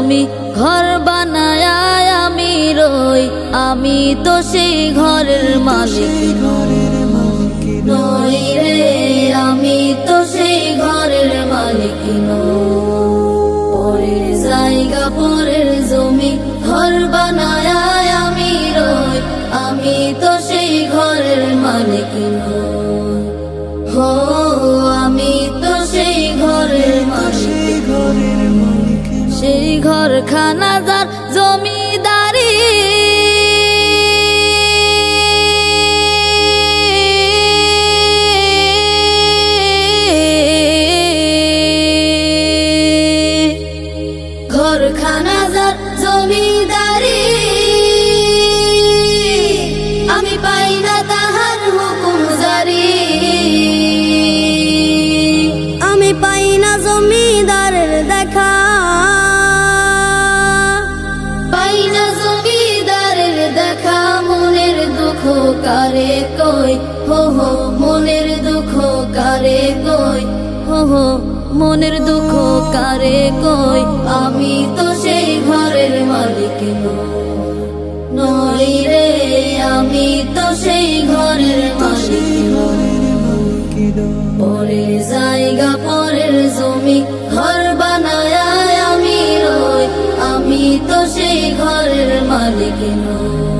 জমি ঘর বানায় আমি রই, আমি তো সেই ঘরের মালিক নই রে, আমি তো সেই ঘরের মালিক নই। পরের জায়গা পরের জমি ঘর বানায় আমি রই, আমি তো সেই ঘরের মালিক নই। হো আমি তো সেই ঘরের মালিক, সেই ঘরখানা যার জমিদারি, ঘরখানা যার জমিদারি, আমি পাই না তাহার হুকুম জারি, আমি পাই না জমিদারের দেখা, পাই না জমিদারের দেখা। মনের দুঃখ কারে কই, হো হো মনের দুঃখ কারে কই, হো হো মনের দুঃখ কারে কই, আমি তো সেই ঘরের মালিক নই রে, আমি তো সেই ঘরের মালিক। পরের জায়গা পরের জমি ঘর বানায় আমি রই, আমি তো সেই ঘরের মালিক নই।